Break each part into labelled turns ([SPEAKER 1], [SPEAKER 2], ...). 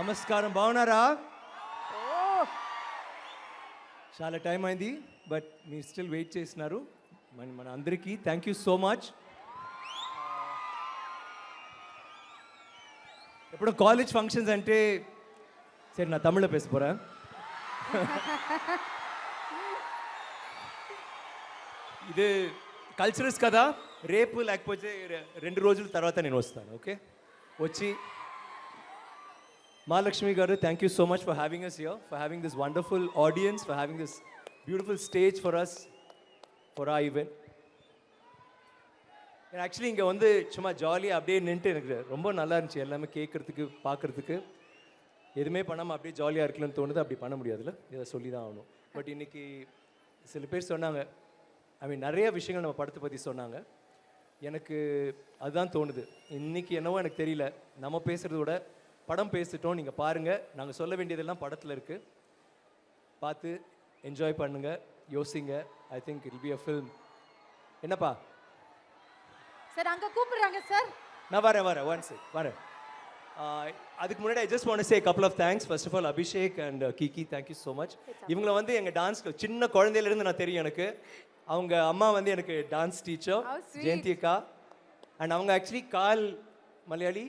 [SPEAKER 1] నమస్కారం బాగున్నారా చాలా టైం అయింది బట్ మీరు స్టిల్ వెయిట్ చేస్తున్నారు మన అందరికీ థ్యాంక్ యూ సో మచ్ ఎప్పుడు కాలేజ్ ఫంక్షన్స్ అంటే సరే నా తమిళ பேச போறேன் ఇది కల్చరల్స్ కదా రేపు లేకపోతే 2 రోజుల తర్వాత నేను వస్తాను ఓకే వచ్చి Mahalakshmi garu, thank you so much for having us here, for having this wonderful audience, for having this beautiful stage for us, for our event. And actually, இங்கே வந்து சும்மா ஜாலியாக அப்படியே நின்றுட்டு எனக்கு ரொம்ப நல்லா இருந்துச்சு எல்லாமே கேட்குறதுக்கு பார்க்குறதுக்கு எதுவுமே பண்ணாமல் அப்படியே ஜாலியாக இருக்கலாம்னு தோணுது அப்படி பண்ண முடியாதுல்ல இதை சொல்லி தான் ஆகணும் பட் இன்றைக்கி சில பேர் சொன்னாங்க ஐ மீன் நிறைய விஷயங்கள் நம்ம படத்தை பற்றி சொன்னாங்க எனக்கு அதுதான் தோணுது இன்றைக்கி என்னவோ எனக்கு தெரியல நம்ம பேசுகிறத விட படம் பேசிட்டோம் நீங்கள் பாருங்கள் நாங்கள் சொல்ல வேண்டியதெல்லாம் படத்தில் இருக்குது பார்த்து என்ஜாய் பண்ணுங்கள் யோசிங்க I think it be a film என்னப்பா
[SPEAKER 2] சார் அங்கே கூப்பிடுறாங்க சார்
[SPEAKER 1] நான் வரேன் ஒன்ஸ் வரேன் அதுக்கு முன்னாடி I just want say couple of thanks first of all Abhishek and கிகி தேங்க்யூ ஸோ மச் இவங்களை வந்து எங்கள் டான்ஸ்க்கு சின்ன குழந்தையிலேருந்து நான் தெரியும் எனக்கு அவங்க அம்மா வந்து எனக்கு டான்ஸ் டீச்சர் ஜெயந்தி அக்கா அண்ட் அவங்க ஆக்சுவலி கால் மலையாளி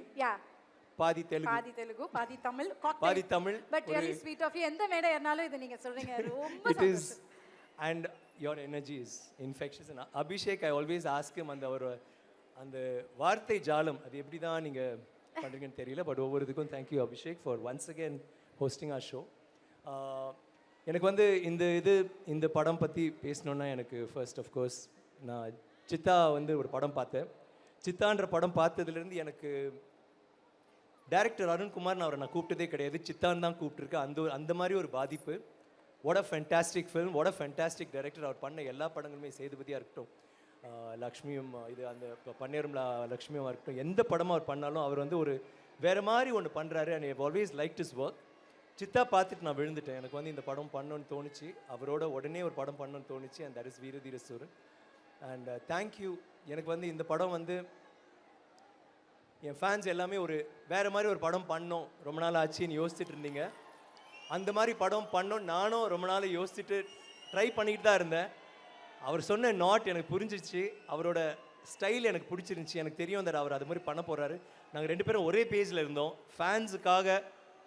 [SPEAKER 1] பாதி தெலுங்கு பாதி Tamil
[SPEAKER 2] but really sweet of you எந்த மேடை ஏறனாலும் இது நீங்க சொல்றீங்க ரொம்ப
[SPEAKER 1] it is and your energy is infectious and Abhishek I always ask him அந்த வார்த்தை ஜாலம் அது எப்படி தான் நீங்கள் பண்ணுறீங்கன்னு தெரியல பட் ஒவ்வொருத்துக்கும் thank you Abhishek for once again hosting our show எனக்கு வந்து இந்த படம் பற்றி பேசணுன்னா எனக்கு ஃபர்ஸ்ட் ஆஃப்கோர்ஸ் நான் சித்தா வந்து ஒரு படம் பார்த்தேன் சித்தான்ற படம் பார்த்ததுலேருந்து எனக்கு டைரக்டர் அருண்குமார் நான் கூப்பிட்டதே கிடையாது சித்தான் தான் கூப்பிட்டுருக்கேன் அந்த மாதிரி ஒரு பாதிப்பு what a fantastic film what a fantastic director அவர் பண்ண எல்லா படங்களுமே சேதுபதியாக இருக்கட்டும் லக்ஷ்மியும் இது அந்த பன்னேரும் லக்ஷ்மியும் இருக்கட்டும் எந்த படமும் அவர் பண்ணாலும் அவர் வந்து ஒரு வேறு மாதிரி ஒன்று பண்ணுறாரு and I always like is work Siddha பார்த்துட்டு நான் விழுந்துட்டேன் எனக்கு வந்து இந்த படம் பண்ணணும்னு தோணுச்சு அவரோட உடனே ஒரு படம் பண்ணணும்னு தோணுச்சு அண்ட் தட் இஸ் வீரதீர சூரன் அண்ட் தேங்க்யூ எனக்கு வந்து இந்த படம் வந்து என் ஃபேன்ஸ் எல்லாமே ஒரு வேறு மாதிரி ஒரு படம் பண்ணோம் ரொம்ப நாள் ஆச்சுன்னு யோசிச்சுட்டு இருந்தீங்க அந்த மாதிரி படம் பண்ணோம் நானும் ரொம்ப நாள் யோசிச்சுட்டு ட்ரை பண்ணிக்கிட்டு தான் இருந்தேன் அவர் சொன்ன நாட் எனக்கு புரிஞ்சிச்சு அவரோட ஸ்டைல் எனக்கு பிடிச்சிருந்துச்சி எனக்கு தெரியும் தட் அவர் அது மாதிரி பண்ண போகிறாரு நாங்கள் 2 பேரும் ஒரே பேஜில் இருந்தோம் ஃபேன்ஸுக்காக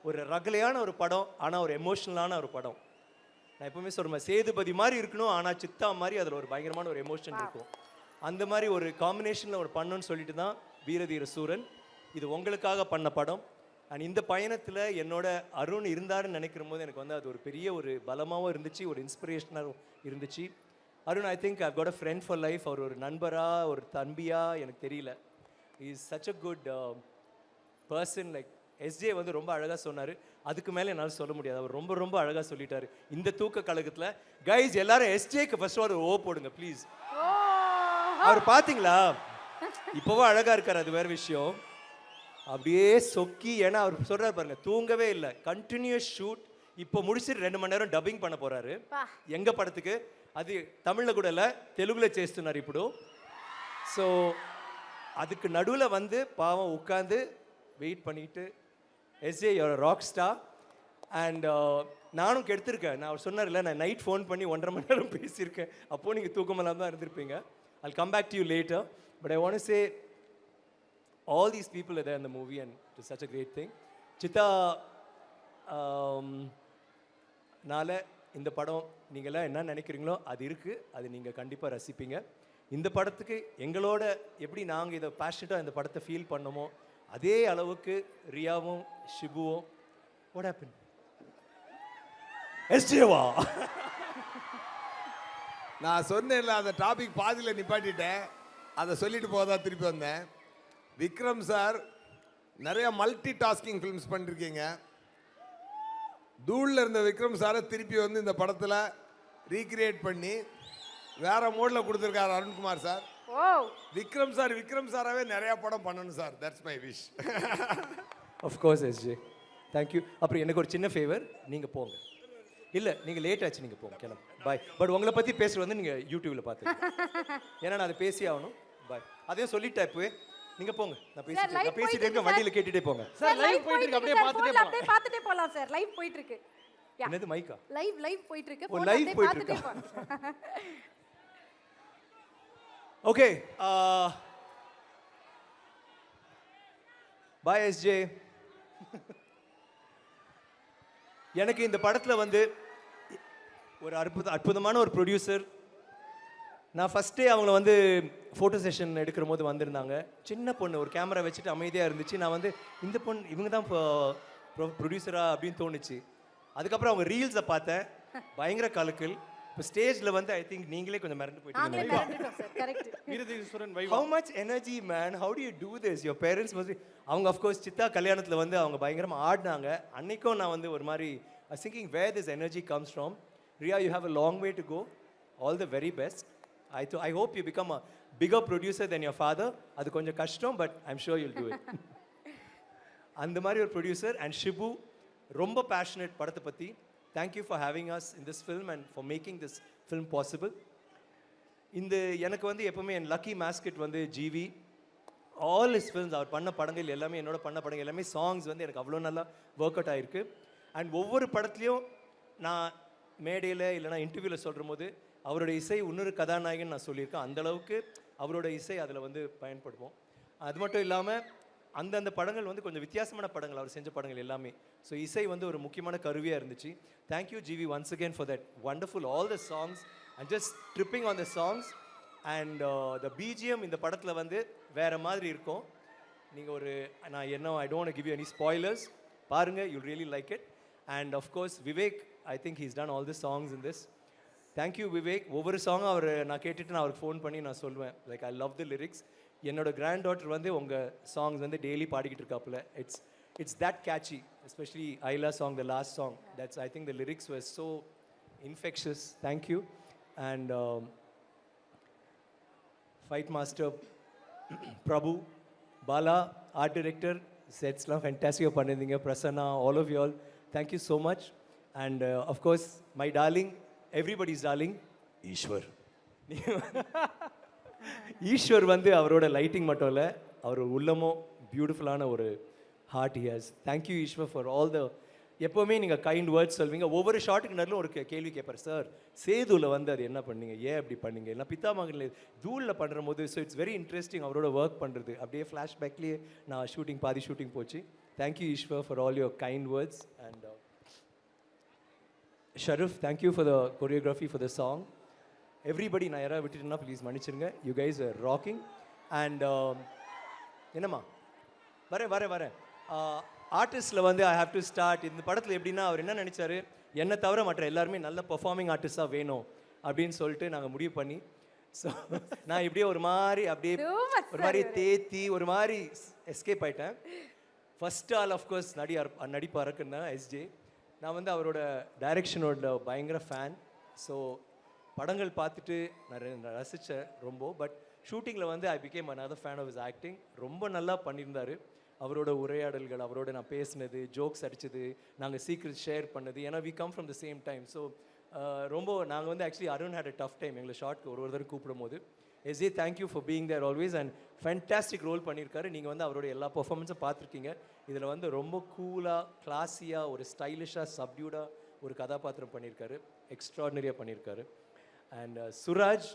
[SPEAKER 1] ஒரு ரகலையான ஒரு படம் ஆனால் ஒரு எமோஷ்னலான ஒரு படம் நான் எப்பவுமே சொல்கிறேன் சேதுபதி மாதிரி இருக்கணும் ஆனால் சித்தா மாதிரி அதில் ஒரு பயங்கரமான ஒரு எமோஷன் இருக்கும் அந்த மாதிரி ஒரு காம்பினேஷனில் ஒரு பண்ணணும்னு சொல்லிட்டு தான் வீரதீர சூரன் இது உங்களுக்காக பண்ண படம் அண்ட் இந்த பயணத்தில் என்னோட அருண் இருந்தாருன்னு நினைக்கிற போது எனக்கு வந்து அது ஒரு பெரிய ஒரு பலமாகவும் இருந்துச்சு ஒரு இன்ஸ்பிரேஷனாகவும் இருந்துச்சு Arun I think I got a friend for life அவர் ஒரு நண்பராக ஒரு தம்பியாக எனக்கு தெரியல is such a good person like SJ வந்து ரொம்ப அழகாக சொன்னார் அதுக்கு மேலே என்னால் சொல்ல முடியாது அவர் ரொம்ப ரொம்ப அழகாக சொல்லிட்டாரு இந்த தூக்க கழகத்தில் கைஸ் எல்லாரும் எஸ்ஜேக்கு ஃபர்ஸ்ட் ஒரு ஓ போடுங்க ப்ளீஸ் அவர் பார்த்தீங்களா இப்போவும் அழகாக இருக்கார் அது வேறு விஷயம் அப்படியே சொக்கி ஏன்னா அவர் சொல்கிறார் பாருங்க தூங்கவே இல்லை கண்டினியூஸ் ஷூட் இப்போ முடிச்சுட்டு 2 மணி நேரம் டப்பிங் பண்ண போகிறாரு எங்கள் படத்துக்கு அது தமிழில் கூட இல்லை தெலுங்குல చేస్తున్నారు ఇప్పుడు ஸோ அதுக்கு நடுவில் வந்து பாவம் உட்காந்து வெயிட் பண்ணிட்டு எஸ்ஏ ராக் ஸ்டார் அண்ட் நானும் கெடுத்திருக்கேன் நான் அவர் சொன்னார்ல நான் நைட் ஃபோன் பண்ணி 1.5 மணி நேரம் பேசியிருக்கேன் அப்போது நீங்கள் தூக்கமெல்லாம் தான் இருந்திருப்பீங்க I'll come back to you later but I want to say all these people are there in the movie and it's such a great thing Siddha நால இந்த படம் நீங்களாம் என்ன நினைக்கிறீங்களோ அது இருக்குது அது நீங்கள் கண்டிப்பாக ரசிப்பீங்க இந்த படத்துக்கு எங்களோட எப்படி நாங்கள் இதை பேஷனட்டாக இந்த படத்தை ஃபீல் பண்ணோமோ அதே அளவுக்கு ரியாவும் ஷிபுவும் வாட் ஹேப்பன் எஸ்ஜேவா
[SPEAKER 3] நான் சொன்னேன்ல அந்த டாபிக் பாதியில் நிப்பாட்டிட்டேன் அதை சொல்லிட்டு போதா திருப்பி வந்தேன் விக்ரம் சார் நிறைய மல்டி டாஸ்கிங் ஃபிலிம்ஸ் பண்ணிருக்கீங்க தூளில் இருந்த விக்ரம் சாரை திருப்பி வந்து இந்த படத்தில் ரீக்ரியேட் பண்ணி வேற மோடில் கொடுத்துருக்காரு அருண்குமார் சார் விக்ரம் சாராவே நிறைய படம் பண்ணணும் sir that's my wish
[SPEAKER 1] of course SJ thank you அப்புறம் எனக்கு ஒரு சின்ன ஃபேவர் நீங்கள் போங்க இல்லை நீங்கள் லேட் ஆச்சு நீங்கள் போங்க கிளம்பு பாய் பட் உங்களை பற்றி பேசுகிறது வந்து நீங்கள் யூடியூப்பில் பார்த்து ஏன்னா நான் அதை பேசி ஆகணும் பாய் அதையும் சொல்லிட்டேன் இப்போவே நீங்க போங்க, நான்
[SPEAKER 2] சார்
[SPEAKER 1] பேசிட்டு
[SPEAKER 2] லைவ்
[SPEAKER 1] நான் பேசிட்டு
[SPEAKER 2] போயிட்டு
[SPEAKER 1] இருக்கேன்,
[SPEAKER 2] இருக்கு
[SPEAKER 1] வண்டியில கேட்டுட்டே போங்க.
[SPEAKER 4] சார் லைவ் போயிட்டு இருக்கு, அப்படியே பார்த்துட்டே போலாம்.
[SPEAKER 2] அப்படியே பார்த்துட்டே போலாம் சார். லைவ் போயிட்டு இருக்கு.
[SPEAKER 1] என்னது மைக்கா?
[SPEAKER 2] லைவ் போயிட்டு இருக்கு.
[SPEAKER 1] ஓ,
[SPEAKER 2] phone
[SPEAKER 1] live
[SPEAKER 2] அப்படியே
[SPEAKER 1] போயிட்டு
[SPEAKER 2] பார்த்துட்டே
[SPEAKER 1] இருக்கா?
[SPEAKER 2] போலாம்.
[SPEAKER 1] ஓகே, பாய் எஸ்ஜே. எனக்கு இந்த படத்துல வந்து ஒரு அற்புதமான ஒரு ப்ரொடியூசர். நான் ஃபஸ்ட்டே அவங்கள வந்து ஃபோட்டோ செஷன் எடுக்கிற போது வந்திருந்தாங்க. சின்ன பொண்ணு ஒரு கேமரா வச்சுட்டு அமைதியாக இருந்துச்சு. நான் வந்து இந்த பொண்ணு இவங்க தான் ப்ரொடியூசரா அப்படின்னு தோணுச்சு. அதுக்கப்புறம் அவங்க ரீல்ஸை பார்த்தேன், பயங்கர கலக்கல். இப்போ ஸ்டேஜில் வந்து ஐ திங்க் நீங்களே கொஞ்சம் மறந்து
[SPEAKER 2] நாங்களே
[SPEAKER 1] போயிட்டீங்க.
[SPEAKER 2] மறந்துட்டோம் சார். கரெக்ட்.
[SPEAKER 4] வீரதீஸ்வரன்
[SPEAKER 1] How
[SPEAKER 4] வைவா.
[SPEAKER 1] much energy, man? How do you do this? Your parents must be. அவங்க of course சித்தா கல்யாணத்தில் வந்து அவங்க பயங்கரமாக ஆடினாங்க. அன்னைக்கும் நான் வந்து ஒரு மாதிரி I was thinking where this energy comes from. Ria, you have a long way to go. All the very best. I hope you become a bigger producer than your father. அது கொஞ்சம் கஷ்டம், but I'm sure you'll do it. அந்த மாதிரி ஒரு producer and Shibu ரொம்ப passionate படத்தை பற்றி. Thank you for having as in this film and for making this film possible. இந்த எனக்கு வந்து எப்பவுமே என் லக்கி மாஸ்கெட் வந்து ஜிவி. ஆல் இஸ் ஃபில்ம்ஸ், அவர் பண்ண படங்கள் எல்லாமே, என்னோட பண்ண படங்கள் எல்லாமே சாங்ஸ் வந்து எனக்கு அவ்வளோ நல்லா ஒர்க் அவுட் ஆகிருக்கு. அண்ட் ஒவ்வொரு படத்துலையும் நான் மேடையில் இல்லைனா இன்டர்வியூவில் சொல்கிற போது அவரோட இசை இன்னொரு கதாநாயகன் நான் சொல்லியிருக்கேன். அந்தளவுக்கு அவரோட இசை அதில் வந்து பயன்படுவோம். அது மட்டும் இல்லாமல் அந்தந்த படங்கள் வந்து கொஞ்சம் வித்தியாசமான படங்கள் அவர் செஞ்ச படங்கள் எல்லாமே. ஸோ இசை வந்து ஒரு முக்கியமான கருவியாக இருந்துச்சு. Thank you GV once again for that wonderful all the songs and just tripping on the songs. And the BGM இந்த படத்தில் வந்து வேறு மாதிரி இருக்கும். நீங்கள் ஒரு நான் என்ன I don't give you any spoilers, பாருங்கள், you'll really like it. And of course Vivek, I think he's done all the songs in this. Thank you Vivek. ஒவ்வொரு சாங்கும் அவர் நான் கேட்டுட்டு நான் அவருக்கு ஃபோன் பண்ணி நான் சொல்லுவேன், like I love the lyrics. என்னோட கிராண்ட் டாட்டர் வந்து உங்கள் சாங்ஸ் வந்து டெய்லி பாடிக்கிட்டு இருக்காப்புல. It's that catchy, especially Aila song, the last song. That's I think the lyrics were so infectious. Thank you. And fight master Prabhu, Bala, art director, செட்ஸ்லாம் ஃபென்டாஸ்டிக்காக பண்ணியிருந்தீங்க. Prasanna, all of you all, thank you so much. And of course my darling, everybody's darling, Eswar. Eswar வந்து அவரோட lighting மட்டும் இல்லை, அவர் உள்ளமும் பியூட்டிஃபுல்லான ஒரு heart he has. Thank you Eswar for all the, எப்போவுமே நீங்கள் கைண்ட் வேர்ட்ஸ் சொல்வீங்க. ஒவ்வொரு ஷாட்டுக்கு நடுவில் ஒரு கேள்வி கேட்பார், சார் சேதுவில் வந்து அது என்ன பண்ணீங்க, ஏன் அப்படி பண்ணீங்க, இல்லை பித்தாமகனில் தூளில் பண்ணுற போது. ஸோ இட்ஸ் வெரி இன்ட்ரெஸ்டிங் அவரோட ஒர்க் பண்ணுறது. அப்படியே ஃப்ளாஷ்பேக்லேயே நான் பாதி ஷூட்டிங் போச்சு. Thank you Eswar for all your kind words. And Sharaf, thank you for the choreography for the song. Everybody, நான் யாராவது விட்டுட்டுனா ப்ளீஸ் மன்னிச்சிருங்க. You guys are rocking. And என்னம்மா வரேன் ஆர்டிஸ்டில் வந்து ஐ ஹாவ் டு ஸ்டார்ட். இந்த படத்தில் எப்படின்னா அவர் என்ன நினச்சாரு, என்னை தவிர மற்ற எல்லாருமே நல்ல பெர்ஃபார்மிங் ஆர்டிஸ்டாக வேணும் அப்படின்னு சொல்லிட்டு நாங்கள் முடிவு பண்ணி, ஸோ நான் இப்படியே ஒரு மாதிரி தேத்தி ஒரு மாதிரி எஸ்கேப் ஆகிட்டேன். ஃபஸ்ட் ஆல் ஆஃப்கோர்ஸ் நடிப்பாருக்குன்னு தான் எஸ்ஜே. நான் வந்து அவரோட டைரக்ஷனோட பயங்கர ஃபேன். ஸோ படங்கள் பார்த்துட்டு நான் ரசித்தேன் ரொம்ப. பட் ஷூட்டிங்கில் வந்து I became another fan of his acting. ரொம்ப நல்லா பண்ணியிருந்தார். அவரோட உரையாடல்கள், அவரோட நான் பேசினது, ஜோக்ஸ் அடித்தது, நாங்கள் சீக்ரெட் ஷேர் பண்ணது, ஏன்னா we come from the same time. So ரொம்ப நாங்கள் வந்து actually Arun had a tough time எங்களை ஷார்ட்க்கு ஒரு தடவை கூப்பிடும் போது. SA, thank you for being there always. And fantastic role பண்ணியிருக்காரு. நீங்கள் வந்து அவரோட எல்லா பர்ஃபார்மன்ஸும் பார்த்துருக்கீங்க. இதில் வந்து ரொம்ப கூலாக, கிளாஸியாக, ஒரு ஸ்டைலிஷாக, சப்டியூடாக ஒரு கதாபாத்திரம் பண்ணியிருக்காரு. எக்ஸ்ட்ராடினரியாக பண்ணியிருக்காரு. அண்ட் சுராஜ்,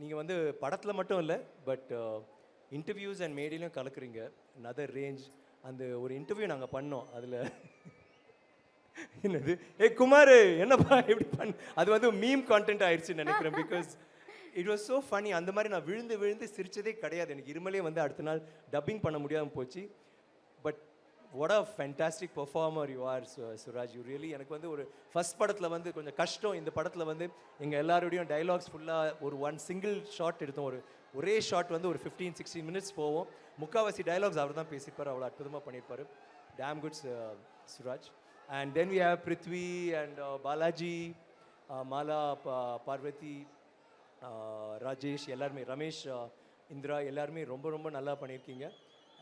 [SPEAKER 1] நீங்கள் வந்து படத்தில் மட்டும் இல்லை, பட் இன்டர்வியூஸ் அண்ட் மேடையிலையும் கலக்குறீங்க. Other range. அந்த ஒரு இன்டர்வியூ நாங்கள் பண்ணோம், அதில் என்னது குமார் என்னப்பா எப்படி அது வந்து மீம் கான்டென்ட் ஆயிடுச்சுன்னு நினைக்கிறேன். Because it was so funny. அந்த மாதிரி நான் விழுந்து சிரிச்சதே கிடையாது. எனக்கு இருமலே வந்து அடுத்த நாள் டப்பிங் பண்ண முடியாமல் போச்சு. But what a fantastic performer you are, Suraj. You really, எனக்கு வந்து ஒரு ஃபர்ஸ்ட் படத்தில் வந்து கொஞ்சம் கஷ்டம். இந்த படத்தில் வந்து எங்கள் எல்லாரோடையும் டைலாக்ஸ் ஃபுல்லாக ஒரு சிங்கிள் ஷாட் எடுத்தோம். ஒரே ஷாட் வந்து ஒரு 15-16 மினிட்ஸ் போவோம். முக்கால்வாசி டைலாக்ஸ் அவர் தான் பேசியிருப்பார். அவ்வளோ அற்புதமாக பண்ணியிருப்பார். Damn guts Suraj. And then we have Prithvi and Balaji, Mala, Parvathi, Rajesh, எல்லாருமே, ரமேஷ், இந்திரா, எல்லாருமே ரொம்ப நல்லா பண்ணியிருக்கீங்க.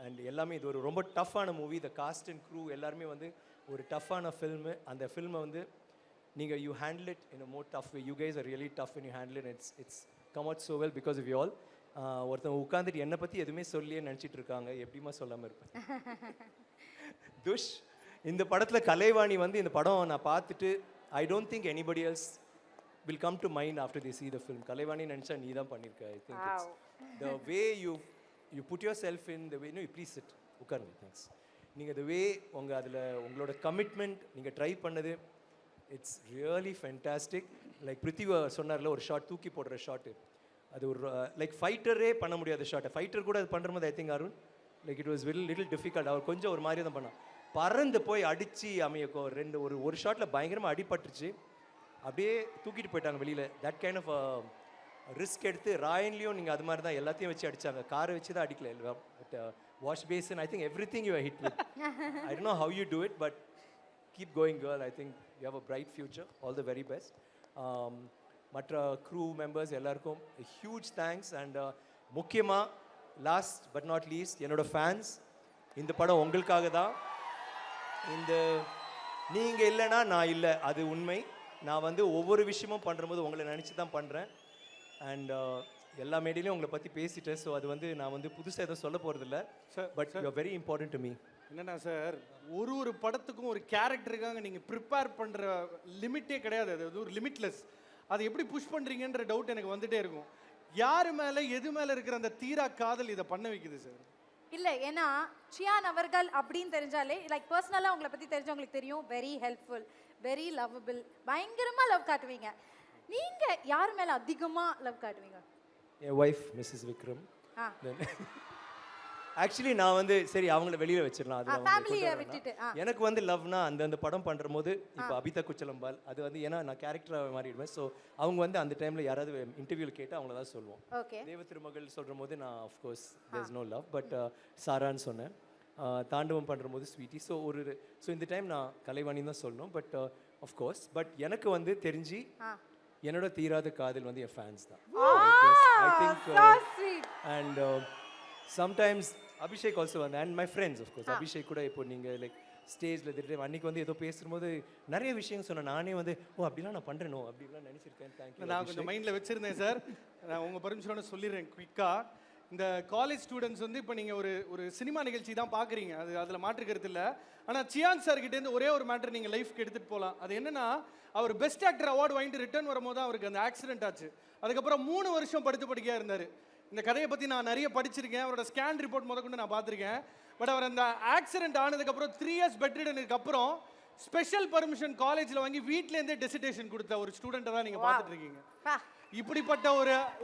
[SPEAKER 1] அண்ட் எல்லாமே இது ஒரு ரொம்ப டஃப்பான movie. The cast and crew எல்லாருமே வந்து ஒரு டஃப்பான ஃபில்மு. அந்த ஃபில்மை வந்து நீங்கள் you handle it in a more tough way. You guys are really tough in you handle it. It's come out so well because of you all. ஒருத்தவங்க உட்காந்துட்டு என்னை பற்றி எதுவுமே சொல்லியே நினச்சிட்டு இருக்காங்க, எப்படிமா சொல்லாமல் இருப்பேன். துஷ், இந்த படத்தில் கலைவாணி வந்து இந்த படம் நான் பார்த்துட்டு I don't think anybody else will come to mind after the see the film. Kalaivani நினச்சா நீ தான் பண்ணியிருக்க. I think it's the way you put yourself in the way. No, you please sit. உட்காருங்க. தேங்க்ஸ். நீங்கள் the way உங்களோட commitment நீங்கள் try பண்ணது, it's really fantastic. Like பிருத்திவா சொன்னார்ல, ஒரு ஷாட் தூக்கி போடுற ஷாட்டு, அது ஒரு லைக் ஃபைட்டரே பண்ண முடியாத ஷாட்டை ஃபைட்டர் கூட அது பண்ணுற போது I think Arun like it was little difficult. அவர் கொஞ்சம் ஒரு மாதிரி தான் பண்ணான். பறந்து போய் அடித்து அமையக்கோ ஒரு ஷாட்டில் பயங்கரமாக அடிபட்டுருச்சு, அப்படியே தூக்கிட்டு போயிட்டாங்க வெளியில். தட் கைண்ட் ஆஃப் ரிஸ்க் எடுத்து ராயன்லேயும் நீங்கள் அது மாதிரி தான் எல்லாத்தையும் வச்சு அடித்தாங்க. காரை வச்சு தான் அடிக்கல. But wash basin, I think everything you hit with. I don't know how you do it, but keep going girl. I think you have a bright future. All the very best. மற்ற crew members எல்லாருக்கும் huge thanks. And முக்கியமாக last but not least என்னோட fans. இந்த படம் உங்களுக்காக தான். நீங்கள் இல்லைன்னா நான் இல்லை, அது உண்மை. நான் வந்து ஒவ்வொரு விஷயமும் பண்ணும்போது உங்களை நினச்சி தான் பண்ணுறேன். அண்ட் எல்லா மேடையிலையும் உங்களை பற்றி பேசிட்டேன். ஸோ அது வந்து நான் வந்து புதுசாக எதுவும் சொல்ல போகிறதில்ல. But you are very important to me.
[SPEAKER 4] என்னன்னா சார், ஒரு படத்துக்கும் ஒரு கேரக்டருக்காக நீங்கள் ப்ரிப்பேர் பண்ணுற லிமிட்டே கிடையாது. அது ஒரு லிமிட்லெஸ். அதை எப்படி புஷ் பண்ணுறீங்கன்ற டவுட் எனக்கு வந்துட்டே இருக்கும். யார் மேலே எது மேலே இருக்கிற அந்த தீரா காதல் இதை பண்ண வைக்குது சார்?
[SPEAKER 2] இல்ல, ஏன்னா சியான் அவர்கள் அப்படின்னு தெரிஞ்சாலே லைக் பர்சனலா உங்களை பத்தி தெரிஞ்சவங்களுக்கு தெரியும். வெரி ஹெல்ப்ஃபுல், வெரி லவ்வபிள், பயங்கரமா லவ் காட்டுவீங்க. நீங்க யார் மேல அதிகமா லவ் காட்டுவீங்க?
[SPEAKER 1] என் ஒய்ஃப் மிஸ்ஸஸ் விக்ரம். ஆக்சுவலி நான் வந்து சரி அவங்கள வெளியில் வச்சிடலாம், அது
[SPEAKER 2] ஃபேமிலியை விட்டுட்டு.
[SPEAKER 1] எனக்கு வந்து லவ்னா அந்த படம் பண்ணுற போது இப்போ அபிதா குச்சலம்பால் அது வந்து ஏன்னா நான் கேரக்டராக மாறிடுவேன். ஸோ அவங்க வந்து அந்த டைமில் யாராவது இன்டர்வியூவில் கேட்டு அவங்கள தான் சொல்லுவோம். தேவ திருமகள் சொல்கிற போது நான் of course there is no love, but சாரான்னு சொன்னேன். தாண்டவம் பண்ணுற போது ஸ்வீட்டி. ஸோ இந்த டைம் நான் கலைவாணி தான் சொல்லணும். பட் ஆஃப்கோர்ஸ் பட் எனக்கு வந்து தெரிஞ்சு என்னோட தீராத காதல் வந்து என் ஃபேன்ஸ் தான். I think and sometimes Abhishek also வந்து and my friends of course. Abhishek கூட இப்போ நீங்கள் லைக் ஸ்டேஜில் திடீர்னு அன்றைக்கி வந்து ஏதோ பேசும்போது நிறைய விஷயம் சொன்னேன். நானே வந்து அப்படிலாம் நான் பண்ணுறேனோ அப்படிலாம் நினச்சிருக்கேன். தேங்க்யூ.
[SPEAKER 4] நான் கொஞ்சம் மைண்டில் வச்சுருந்தேன் சார். நான் உங்கள் பர்மிஷனோட சொல்லிடுறேன் குயிக்காக. இந்த காலேஜ் ஸ்டூடெண்ட்ஸ் வந்து இப்போ நீங்கள் ஒரு சினிமா நிகழ்ச்சி தான் பார்க்குறீங்க, அதில் மாற்றுக்கிறது இல்லை. ஆனால் சியான் சார்கிட்டேருந்து ஒரே ஒரு மேட்டர் நீங்கள் லைஃப்க்கு எடுத்துகிட்டு போகலாம். அது என்னென்னா, அவர் பெஸ்ட் ஆக்டர் அவார்டு வாங்கிட்டு ரிட்டர்ன் வரும்போது அவருக்கு அந்த ஆக்சிடென்ட் ஆச்சு. அதுக்கப்புறம் 3 வருஷம் படுக்கையாக இருந்தார். இந்த கதையை பற்றி நான் நிறைய படிச்சிருக்கேன். அவரோட ஸ்கேன் ரிப்போர்ட் முதற்கொண்டு நான் பார்த்துருக்கேன். பட் அவர் அந்த ஆக்சிடென்ட் ஆனதுக்கப்புறம் 3 years பெட் ரிடனுக்கு அப்புறம் ஸ்பெஷல் பர்மிஷன் காலேஜில் வாங்கி வீட்டிலேருந்தே டெசிடேஷன் கொடுத்த ஒரு ஸ்டூடெண்ட்டை தான் நீங்கள் பார்த்துட்டு இருக்கீங்க. இப்படிப்பட்ட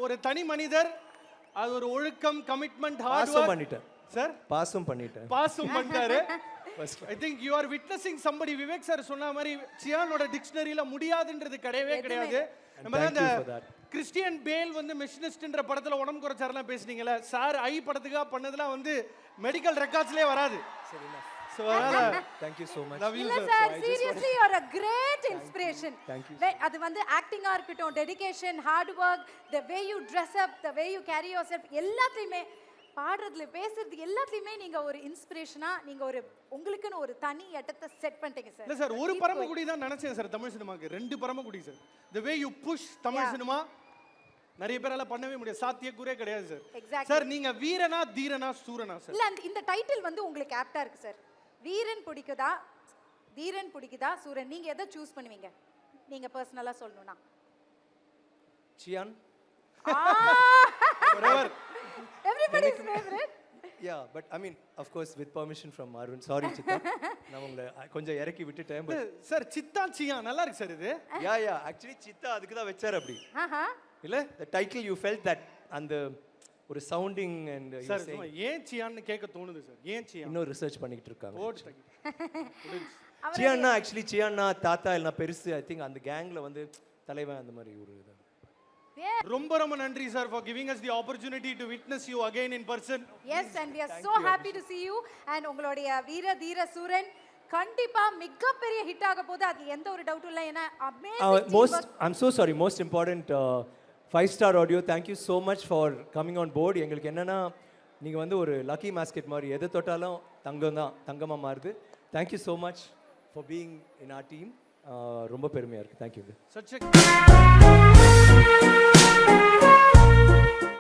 [SPEAKER 4] ஒரு தனி மனிதர், அது ஒரு ஒழுக்கம், கமிட்மெண்ட், ஹார்ட் ஒர்க்
[SPEAKER 1] பண்ணிட்டேன்
[SPEAKER 4] சார்.
[SPEAKER 1] பாஸும் பண்ணிட்டாரு.
[SPEAKER 4] ஐ think you are witnessing somebody. Vivek sir சொன்ன மாதிரி சியானோட டிக்ஷனரியில முடியாதுன்றது கிடையவே கிடையாது. நம்ம தான் இந்த கிறிஸ்டியன் பேல் வந்து மெஷினிஸ்ட்ன்ற படத்துல உடம்பு குறைச்சாரெல்லாம் பேசுனீங்கல்ல சார், ஐ படத்துக்காக பண்ணதெல்லாம் வந்து மெடிக்கல் ரெக்கார்ட்ஸ்லயே வராது.
[SPEAKER 1] சரிண்ணா.
[SPEAKER 4] So அதனால
[SPEAKER 1] thank you so much.
[SPEAKER 4] love you
[SPEAKER 2] இல்ல
[SPEAKER 4] sir.
[SPEAKER 2] Sir, seriously you are a great inspiration.
[SPEAKER 1] Thank you.
[SPEAKER 2] அது வந்து ஆக்டிங்கா இருக்கட்டும், dedication, hard work, the way you dress up, the way you carry yourself, எல்லாத்துலயுமே பாடுறதுல பேசுறது எல்லாத்துலயுமே நீங்க ஒரு இன்ஸ்பிரேஷனா, நீங்க உங்களுக்குன்னு ஒரு தனி இடத்தை செட் பண்ணிட்டீங்க சார்.
[SPEAKER 4] இல்ல சார், ஒரு பரமக்குடி தான் நினைச்சேன் சார் தமிழ் சினிமாக்கு. 2 Paramakudi sir. the way you push Tamil cinema நிறைய பேரால பண்ணவே முடியாது, சாத்தியக்கூறே கிடையாது சார். சார் நீங்க வீரனா தீரனா சூரனா சார்?
[SPEAKER 2] இல்ல இந்த டைட்டில் வந்து உங்களுக்கு ஆப்டா இருக்கு சார். வீரன் பிடிக்குதா, தீரன் பிடிக்குதா, சூரன், நீங்க எதை சூஸ் பண்ணுவீங்க? நீங்க பர்சனலா சொல்லணும்னா
[SPEAKER 1] cyan.
[SPEAKER 4] forever
[SPEAKER 2] everybody's favorite.
[SPEAKER 1] Yeah, but I mean of course with permission from Arun. Sorry Chitta. நான் உங்களை கொஞ்சம் இறக்கி விட்டுட்டேன்.
[SPEAKER 4] சார் சித்தா சியா நல்லா இருக்கு சார் இது.
[SPEAKER 1] Yeah actually சித்தா அதுக்கு தான் வெச்சார் அப்படி. இல்ல the title you felt that அந்த ஒரு சவுண்டிங் அண்ட்
[SPEAKER 4] சார் ஏன் சியான்னு கேட்க தோணுது சார். ஏன் சியா?
[SPEAKER 1] இன்னும் ரிசர்ச் பண்ணிட்டு இருக்காங்க.
[SPEAKER 2] ஓ
[SPEAKER 1] சியான்னா ஆக்சுவலி சியான்னா தாத்தா இல்ல பெருசு. ஐ திங்க் அந்த கேங்ல வந்து தலைவன் அந்த மாதிரி ஒரு இது.
[SPEAKER 4] ரொம்ப ரொம்ப நன்றி sir for giving us the opportunity to witness you again in person.
[SPEAKER 2] Yes, and we are so happy to see you. And உங்களுடைய வீர தீர சூரன் கண்டிப்பா மிகப்பெரிய ஹிட் ஆக போகுது, அது எந்த ஒரு டவுட்டும் இல்லை. ஏன்னா
[SPEAKER 1] most I'm so sorry, most important 5-star audio, thank you so much for coming on board. எங்களுக்கு என்னன்னா நீங்க வந்து ஒரு லக்கி மாஸ்கெட் மாதிரி எதை தொட்டாலும் தங்கம் தான் தங்கமா மாறுது. thank you so much for being in our team. ரொம்ப பெருமையா இருக்கு. thank you.
[SPEAKER 4] Such a